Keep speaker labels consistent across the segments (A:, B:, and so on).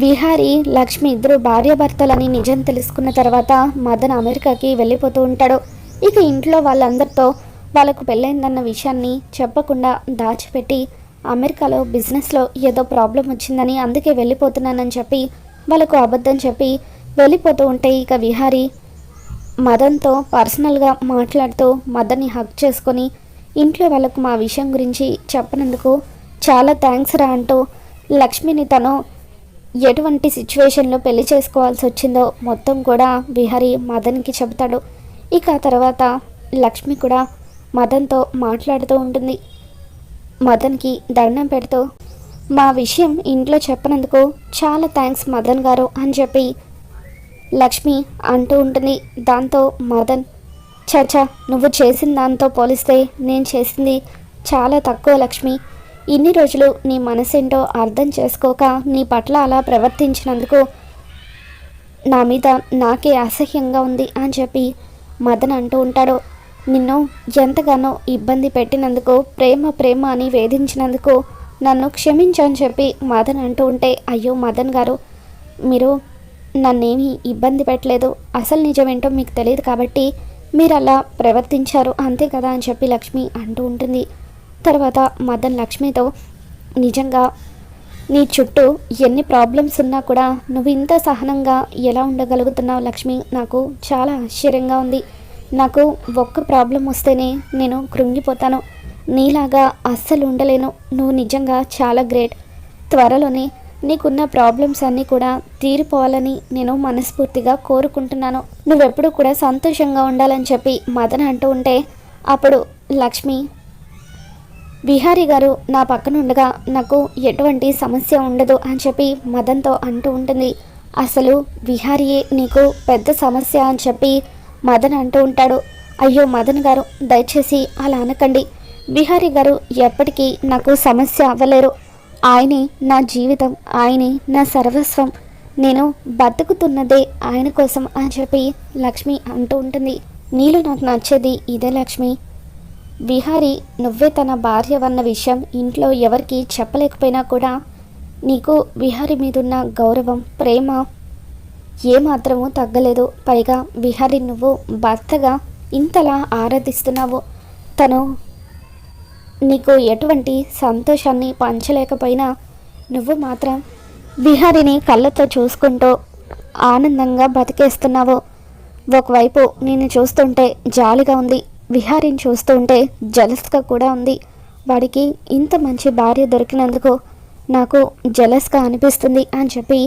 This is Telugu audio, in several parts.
A: విహారి లక్ష్మి ఇద్దరు భార్యాభర్తలని నిజం తెలుసుకున్న తర్వాత మదన్ అమెరికాకి వెళ్ళిపోతూ ఉంటాడు. ఇక ఇంట్లో వాళ్ళందరితో వాళ్ళకు పెళ్ళైందన్న విషయాన్ని చెప్పకుండా దాచిపెట్టి అమెరికాలో బిజినెస్లో ఏదో ప్రాబ్లం వచ్చిందని అందుకే వెళ్ళిపోతున్నానని చెప్పి వాళ్ళకు అబద్ధం చెప్పి వెళ్ళిపోతూ ఉంటే ఇక విహారి మదన్తో పర్సనల్గా మాట్లాడుతూ మదన్ని హక్ చేసుకొని ఇంట్లో వాళ్ళకు మా విషయం గురించి చెప్పనందుకు చాలా థ్యాంక్స్ రా అంటూ లక్ష్మిని తను ఎటువంటి సిచ్యువేషన్లో పెళ్లి చేసుకోవాల్సి వచ్చిందో మొత్తం కూడా విహారి మదన్కి చెబుతాడు. ఇక తర్వాత లక్ష్మి కూడా మదన్తో మాట్లాడుతూ ఉంటుంది. మదన్కి దండం పెడుతూ మా విషయం ఇంట్లో చెప్పనందుకు చాలా థ్యాంక్స్ మదన్ గారు అని చెప్పి లక్ష్మి అంటూ ఉంటుంది. దాంతో మదన్ చచా నువ్వు చేసిన దాంతో పోలిస్తే నేను చేసింది చాలా తక్కువ లక్ష్మి. ఇన్ని రోజులు నీ మనసేంటో అర్థం చేసుకోక నీ పట్ల అలా ప్రవర్తించినందుకు నా మీద నాకే అసహ్యంగా ఉంది అని చెప్పి మదన్ అంటూ ఉంటాడు. నిన్ను ఎంతగానో ఇబ్బంది పెట్టినందుకు ప్రేమ అని వేధించినందుకు నన్ను క్షమించని చెప్పి మదన్ అంటూ ఉంటే అయ్యో మదన్ గారు మీరు నన్నేమీ ఇబ్బంది పెట్టలేదు, అసలు నిజమేంటో మీకు తెలియదు కాబట్టి మీరు అలా ప్రవర్తించారు అంతే కదా అని చెప్పి లక్ష్మి అంటూ ఉంటుంది. తర్వాత మదన్ లక్ష్మితో నిజంగా నీ చుట్టూ ఎన్ని ప్రాబ్లమ్స్ ఉన్నా కూడా నువ్వు ఇంత సహనంగా ఎలా ఉండగలుగుతున్నావు లక్ష్మి, నాకు చాలా ఆశ్చర్యంగా ఉంది. నాకు ఒక్క ప్రాబ్లం వస్తేనే నేను కృంగిపోతాను, నీలాగా అస్సలు ఉండలేను. నువ్వు నిజంగా చాలా గ్రేట్. త్వరలోనే నీకున్న ప్రాబ్లమ్స్ అన్నీ కూడా తీరిపోవాలని నేను మనస్ఫూర్తిగా కోరుకుంటున్నాను. నువ్వెప్పుడు కూడా సంతోషంగా ఉండాలని చెప్పి మదన్ అంటూ ఉంటే అప్పుడు లక్ష్మి విహారీ గారు నా పక్కన ఉండగా నాకు ఎటువంటి సమస్య ఉండదు అని చెప్పి మదన్తో అంటూ ఉంటుంది. అసలు విహారీయే నీకు పెద్ద సమస్య అని చెప్పి మదన్ అంటూ ఉంటాడు. అయ్యో మదన్ గారు దయచేసి అలా అనకండి, విహారీ గారు ఎప్పటికీ నాకు సమస్య అవ్వలేరు. ఆయనే నా జీవితం, ఆయనే నా సర్వస్వం, నేను బతుకుతున్నదే ఆయన కోసం అని చెప్పి లక్ష్మి అంటూ ఉంటుంది. నీలో నాకు నచ్చేది ఇదే లక్ష్మి. విహారీ నువ్వే తన భార్య అన్న విషయం ఇంట్లో ఎవరికి చెప్పలేకపోయినా కూడా నీకు విహారీ మీదున్న గౌరవం ప్రేమ ఏమాత్రమూ తగ్గలేదు. పైగా విహారీ నువ్వు భర్తగా ఇంతలా ఆరాధిస్తున్నావు. తను నీకు ఎటువంటి సంతోషాన్ని పంచలేకపోయినా నువ్వు మాత్రం విహారీని కళ్ళతో చూసుకుంటూ ఆనందంగా బతికేస్తున్నావు. ఒకవైపు నేను చూస్తుంటే జాలిగా ఉంది, విహారీని చూస్తూ ఉంటే జలస్గా కూడా ఉంది. వాడికి ఇంత మంచి భార్య దొరికినందుకు నాకు జలస్గా అనిపిస్తుంది అని చెప్పి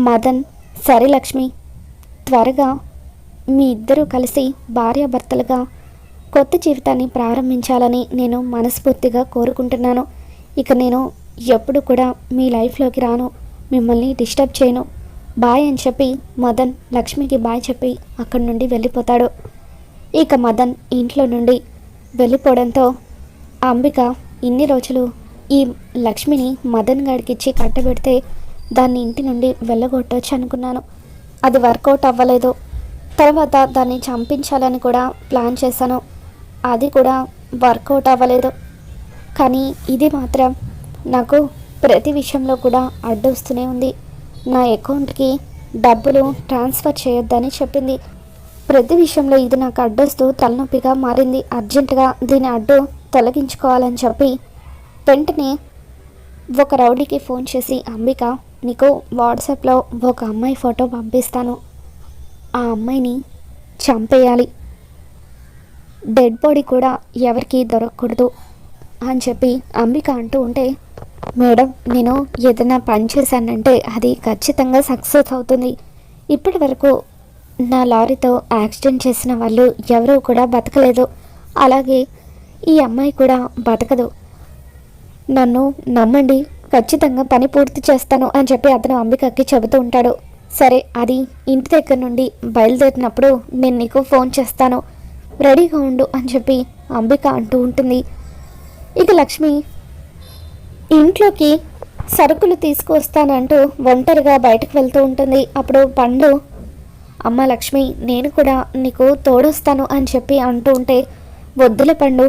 A: మదన్ సరే లక్ష్మి, త్వరగా మీ ఇద్దరూ కలిసి భార్యాభర్తలుగా కొత్త జీవితాన్ని ప్రారంభించాలని నేను మనస్ఫూర్తిగా కోరుకుంటున్నాను. ఇక నేను ఎప్పుడు కూడా మీ లైఫ్లోకి రాను, మిమ్మల్ని డిస్టర్బ్ చేయను, బాయ్ అని చెప్పి మదన్ లక్ష్మికి బాయ్ చెప్పి అక్కడి నుండి వెళ్ళిపోతాడు. ఇక మదన్ ఇంట్లో నుండి వెళ్ళిపోవడంతో అంబిక ఇన్ని రోజులు ఈ లక్ష్మిని మదన్ గారికి ఇచ్చి కట్టబెడితే దాన్ని ఇంటి నుండి వెళ్ళగొట్టవచ్చు అనుకున్నాను, అది వర్కౌట్ అవ్వలేదు. తర్వాత దాన్ని చంపించాలని కూడా ప్లాన్ చేశాను, అది కూడా వర్కౌట్ అవ్వలేదు. కానీ ఇది మాత్రం నాకు ప్రతి విషయంలో కూడా అడ్డొస్తూనే ఉంది. నా అకౌంట్కి డబ్బులు ట్రాన్స్ఫర్ చేయొద్దని చెప్పింది. ప్రతి విషయంలో ఇది నాకు అడ్డొస్తూ తలనొప్పిగా మారింది. అర్జెంటుగా దీని అడ్డు తొలగించుకోవాలని చెప్పి వెంటనే ఒక రౌడీకి ఫోన్ చేసి అంబిక నీకు వాట్సాప్లో ఒక అమ్మాయి ఫోటో పంపిస్తాను, ఆ అమ్మాయిని చంపేయాలి, డెడ్ బాడీ కూడా ఎవరికి దొరకకూడదు అని చెప్పి అంబిక అంటూ ఉంటే మేడం నేను ఏదైనా పని చేశానంటే అది ఖచ్చితంగా సక్సెస్ అవుతుంది. ఇప్పటి వరకు నా లారీతో యాక్సిడెంట్ చేసిన వాళ్ళు ఎవరూ కూడా బతకలేదు, అలాగే ఈ అమ్మాయి కూడా బతకదు, నన్ను నమ్మండి, ఖచ్చితంగా పని పూర్తి చేస్తాను అని చెప్పి అతను అంబికకి చెబుతూ ఉంటాడు. సరే అది ఇంటి దగ్గర నుండి బయలుదేరినప్పుడు నేను నీకు ఫోన్ చేస్తాను, రెడీగా ఉండు అని చెప్పి అంబిక అంటూ ఉంటుంది. ఇక లక్ష్మి ఇంట్లోకి సరుకులు తీసుకువస్తానంటూ ఒంటరిగా బయటకు వెళ్తూ ఉంటుంది. అప్పుడు పండు అమ్మ లక్ష్మి నేను కూడా నీకు తోడొస్తాను అని చెప్పి అంటూ ఉంటే వద్దులే పండు,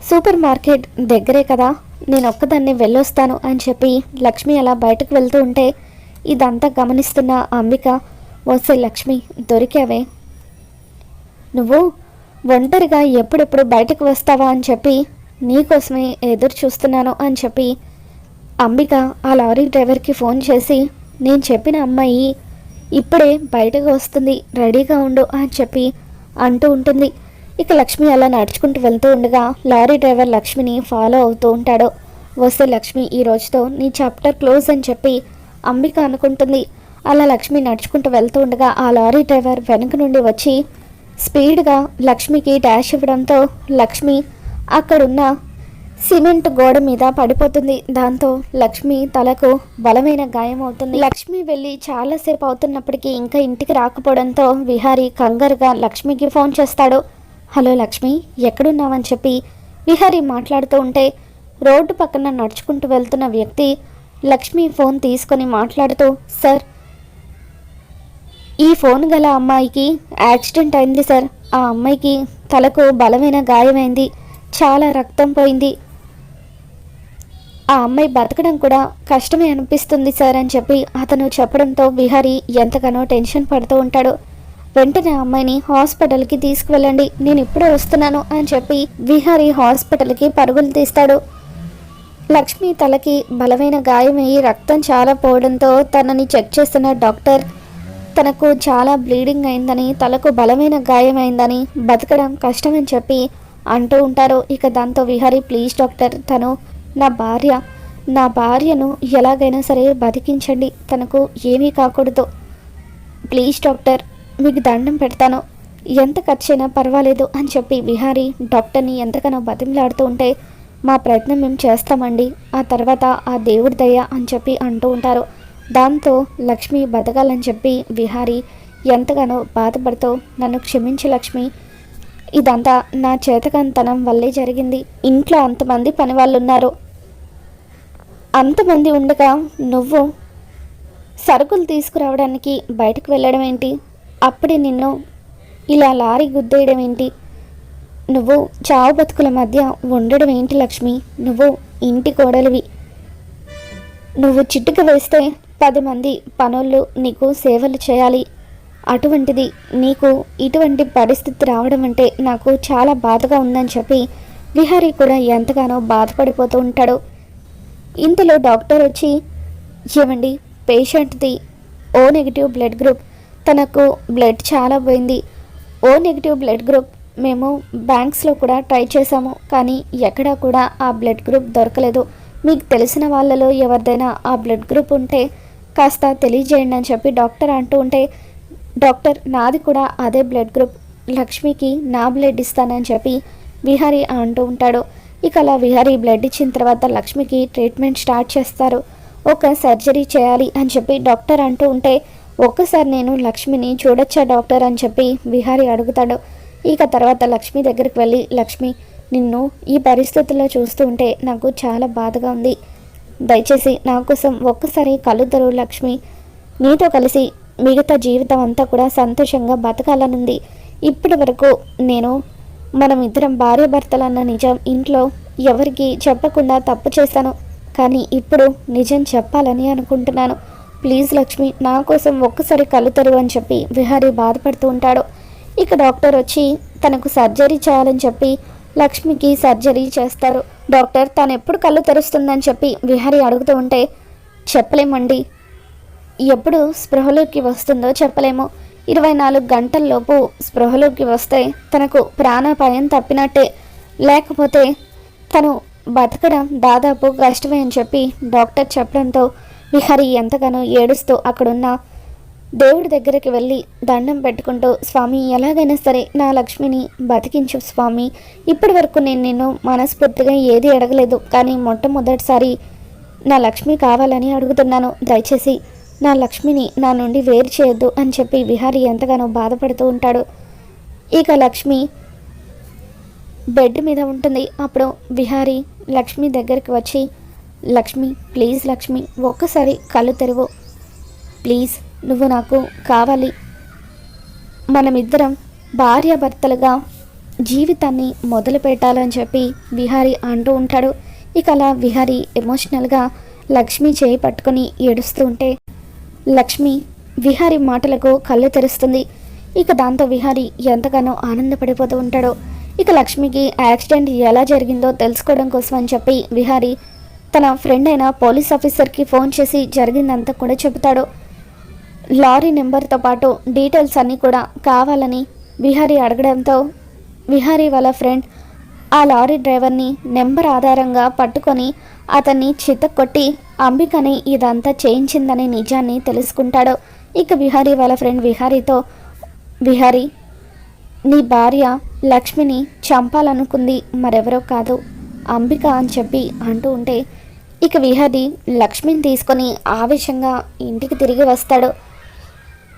A: సూపర్ మార్కెట్ దగ్గరే కదా, నేను ఒక్కదాన్ని వెళ్ళొస్తాను అని చెప్పి లక్ష్మి అలా బయటకు వెళ్తూ ఉంటే ఇదంతా గమనిస్తున్న అంబిక, వస్తే లక్ష్మి దొరికావే, నువ్వు ఒంటరిగా ఎప్పుడెప్పుడు బయటకు వస్తావా అని చెప్పి నీకోసమే ఎదురు చూస్తున్నాను అని చెప్పి అంబిక ఆ లారీ డ్రైవర్కి ఫోన్ చేసి, నేను చెప్పిన అమ్మాయి ఇప్పుడే బయటకు వస్తుంది, రెడీగా ఉండు అని చెప్పి అంటూ ఉంటుంది. ఇక లక్ష్మి అలా నడుచుకుంటూ వెళ్తూ ఉండగా లారీ డ్రైవర్ లక్ష్మిని ఫాలో అవుతూ ఉంటాడు. వస్తే లక్ష్మి ఈ రోజుతో నీ చాప్టర్ క్లోజ్ అని చెప్పి అంబిక అనుకుంటుంది. అలా లక్ష్మి నడుచుకుంటూ వెళ్తూ ఉండగా ఆ లారీ డ్రైవర్ వెనుక నుండి వచ్చి స్పీడ్గా లక్ష్మికి డాష్ ఇవ్వడంతో లక్ష్మి అక్కడున్న సిమెంట్ గోడ మీద పడిపోతుంది. దాంతో లక్ష్మి తలకు బలమైన గాయం అవుతుంది. లక్ష్మి వెళ్ళి చాలాసేపు అవుతున్నప్పటికీ ఇంకా ఇంటికి రాకపోవడంతో విహారీ కంగారుగా లక్ష్మికి ఫోన్ చేస్తాడు. హలో లక్ష్మి, ఎక్కడున్నావని చెప్పి విహారీ మాట్లాడుతూ ఉంటే రోడ్డు పక్కన నడుచుకుంటూ వెళ్తున్న వ్యక్తి లక్ష్మి ఫోన్ తీసుకొని మాట్లాడుతూ, సార్, ఈ ఫోన్ గల అమ్మాయికి యాక్సిడెంట్ అయింది సార్. ఆ అమ్మాయికి తలకు బలమైన గాయమైంది, చాలా రక్తం పోయింది. ఆ అమ్మాయి బతకడం కూడా కష్టమే అనిపిస్తుంది సార్ అని చెప్పి అతను చెప్పడంతో విహారీ ఎంతగానో టెన్షన్ పడుతూ ఉంటాడు. వెంటనే ఆ అమ్మాయిని హాస్పిటల్కి తీసుకువెళ్ళండి, నేను ఇప్పుడే వస్తున్నాను అని చెప్పి విహారీ హాస్పిటల్కి పరుగులు తీస్తాడు. లక్ష్మి తలకి బలమైన గాయమయ్యి రక్తం చాలా పోవడంతో తనని చెక్ చేస్తున్న డాక్టర్ తనకు చాలా బ్లీడింగ్ అయిందని, తలకు బలమైన గాయమైందని, బతకడం కష్టమని చెప్పి అంటూ ఉంటారు. ఇక దాంతో విహారీ, ప్లీజ్ డాక్టర్, తను నా భార్యను ఎలాగైనా సరే బతికించండి, తనకు ఏమీ కాకూడదు, ప్లీజ్ డాక్టర్, మీకు దండం పెడతాను, ఎంత ఖర్చైనా పర్వాలేదు అని చెప్పి విహారీ డాక్టర్ని ఎంతగానో బతిమలాడుతూ ఉంటే, మా ప్రయత్నం మేము చేస్తామండి, ఆ తర్వాత ఆ దేవుడి దయ అని చెప్పి అంటూ ఉంటారు. దాంతో లక్ష్మి బతకాలని చెప్పి విహారీ ఎంతగానో బాధపడుతూ, నన్ను క్షమించు లక్ష్మి, ఇదంతా నా చేతకంతనం వల్లే జరిగింది, ఇంట్లో అంతమంది పనివాళ్ళు ఉన్నారు, అంతమంది ఉండగా నువ్వు సరుకులు తీసుకురావడానికి బయటకు వెళ్ళడం ఏంటి, అప్పుడే నిన్ను ఇలా లారీ గుద్దేయడం ఏంటి, నువ్వు చావు బతుకుల మధ్య ఉండడం ఏంటి లక్ష్మి, నువ్వు ఇంటి కోడలివి, నువ్వు చిట్టుకు వేస్తే 10 మంది పనులు నీకు సేవలు చేయాలి, అటువంటిది నీకు ఇటువంటి పరిస్థితి రావడం అంటే నాకు చాలా బాధగా ఉందని చెప్పి విహారీ కూడా ఎంతగానో బాధపడిపోతూ ఉంటాడు. ఇంతలో డాక్టర్ వచ్చి, ఏమండి, పేషెంట్ది ఓ నెగిటివ్ బ్లడ్ గ్రూప్, తనకు బ్లడ్ చాలా పోయింది, ఓ నెగిటివ్ బ్లడ్ గ్రూప్ మేము బ్యాంక్స్లో కూడా ట్రై చేశాము, కానీ ఎక్కడా కూడా ఆ బ్లడ్ గ్రూప్ దొరకలేదు, మీకు తెలిసిన వాళ్ళలో ఎవరిదైనా ఆ బ్లడ్ గ్రూప్ ఉంటే కాస్త తెలియజేయండి అని చెప్పి డాక్టర్ అంటూ ఉంటే, డాక్టర్, నాది కూడా అదే బ్లడ్ గ్రూప్, లక్ష్మికి నా బ్లడ్ ఇస్తానని చెప్పి విహారీ అంటూ ఉంటాడు. ఇక అలా విహారీ బ్లడ్ ఇచ్చిన తర్వాత లక్ష్మికి ట్రీట్మెంట్ స్టార్ట్ చేస్తారు. ఒక సర్జరీ చేయాలి అని చెప్పి డాక్టర్ అంటూ ఉంటే, ఒక్కసారి నేను లక్ష్మిని చూడొచ్చా డాక్టర్ అని చెప్పి విహారీ అడుగుతాడు. ఇక తర్వాత లక్ష్మి దగ్గరికి వెళ్ళి, లక్ష్మి, నిన్ను ఈ పరిస్థితుల్లో చూస్తూ ఉంటే నాకు చాలా బాధగా ఉంది, దయచేసి నా కోసం ఒక్కసారి కళ్ళు తెరువు లక్ష్మి, నీతో కలిసి మిగతా జీవితం అంతా కూడా సంతోషంగా బతకాలనుంది, ఇప్పటి వరకు నేను మనం ఇద్దరం భార్యాభర్తలన్న నిజం ఇంట్లో ఎవరికి చెప్పకుండా తప్పు చేశాను, కానీ ఇప్పుడు నిజం చెప్పాలని అనుకుంటున్నాను, ప్లీజ్ లక్ష్మి, నా కోసం ఒక్కసారి కళ్ళు తెరువు అని చెప్పి విహారీ బాధపడుతూ ఉంటాడు. ఇక డాక్టర్ వచ్చి తనకు సర్జరీ చేయాలని చెప్పి లక్ష్మికి సర్జరీ చేస్తారు. డాక్టర్ తను ఎప్పుడు కళ్ళు తెరుస్తుందని చెప్పి విహారీ అడుగుతూ ఉంటే, చెప్పలేమండి, ఎప్పుడు స్పృహలోకి వస్తుందో చెప్పలేము, 24 గంటల్లోపు స్పృహలోకి వస్తే తనకు ప్రాణాపాయం తప్పినట్టే, లేకపోతే తను బతకడం దాదాపు కష్టమే అని చెప్పి డాక్టర్ చెప్పడంతో విహారీ ఎంతగానో ఏడుస్తూ అక్కడున్న దేవుడి దగ్గరికి వెళ్ళి దండం పెట్టుకుంటూ, స్వామి, ఎలాగైనా సరే నా లక్ష్మిని బతికించు స్వామి, ఇప్పటి వరకు నేను నిన్ను మనస్ఫూర్తిగా ఏది అడగలేదు, కానీ మొట్టమొదటిసారి నా లక్ష్మి కావాలని అడుగుతున్నాను, దయచేసి నా లక్ష్మిని నా నుండి వేరు చేయొద్దు అని చెప్పి విహారీ ఎంతగానో బాధపడుతూ ఉంటాడు. ఇక లక్ష్మి బెడ్ మీద ఉంటుంది. అప్పుడు విహారీ లక్ష్మి దగ్గరికి వచ్చి, లక్ష్మి, ప్లీజ్ లక్ష్మి, ఒక్కసారి కళ్ళు తెరువు, ప్లీజ్, నువ్వు నాకు కావాలి, మనమిద్దరం భార్యాభర్తలుగా జీవితాన్ని మొదలు పెట్టాలని చెప్పి విహారీ అంటూ ఉంటాడు. ఇక అలా విహారీ ఎమోషనల్గా లక్ష్మి చేయి పట్టుకొని ఏడుస్తూ ఉంటే, లక్ష్మి విహారీ మాటలకు కళ్ళు తెరుస్తుంది. ఇక దాంతో విహారీ ఎంతగానో ఆనందపడిపోతూ ఉంటాడు. ఇక లక్ష్మికి యాక్సిడెంట్ ఎలా జరిగిందో తెలుసుకోవడం కోసం అని చెప్పి విహారీ తన ఫ్రెండ్ అయిన పోలీస్ ఆఫీసర్కి ఫోన్ చేసి జరిగిందంతా కూడా చెబుతాడు. లారీ నెంబర్తో పాటు డీటెయిల్స్ అన్నీ కూడా కావాలని విహారీ అడగడంతో విహారీ వాళ్ళ ఫ్రెండ్ ఆ లారీ డ్రైవర్ని నెంబర్ ఆధారంగా పట్టుకొని అతన్ని చితక్కొట్టి అంబికని ఇదంతా చేయించిందనే నిజాన్ని తెలుసుకుంటాడు. ఇక విహారీ వాళ్ళ ఫ్రెండ్ విహారీతో, విహారీ నీ భార్య లక్ష్మిని చంపాలనుకుంది మరెవరో కాదు అంబిక అని చెప్పి అంటూ ఉంటే ఇక విహారీ లక్ష్మిని తీసుకొని ఆవేశంగా ఇంటికి తిరిగి వస్తాడు.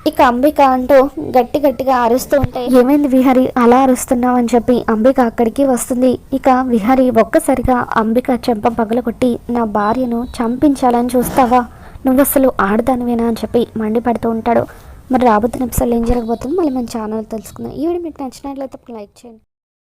A: ఇక అంబిక అంటూ గట్టిగా అరుస్తూ ఉంటే ఏమైంది విహారీ అలా అరుస్తున్నావు అని చెప్పి అంబిక అక్కడికి వస్తుంది. ఇక విహారీ ఒక్కసారిగా అంబిక చెంప పగలగొట్టి నా భార్యను చంపించాలని చూస్తావా, నువ్వు అసలు ఆడదానివేనా అని చెప్పి మండిపడుతూ ఉంటాడు. మరి రాబోతున్న ఎపిసోడ్లో ఏం జరగబోతుందో మళ్ళీ మన ఛానల్ తెలుసుకుందాం. ఈ వీడియో మీకు నచ్చినట్లయితే లైక్ చేయండి.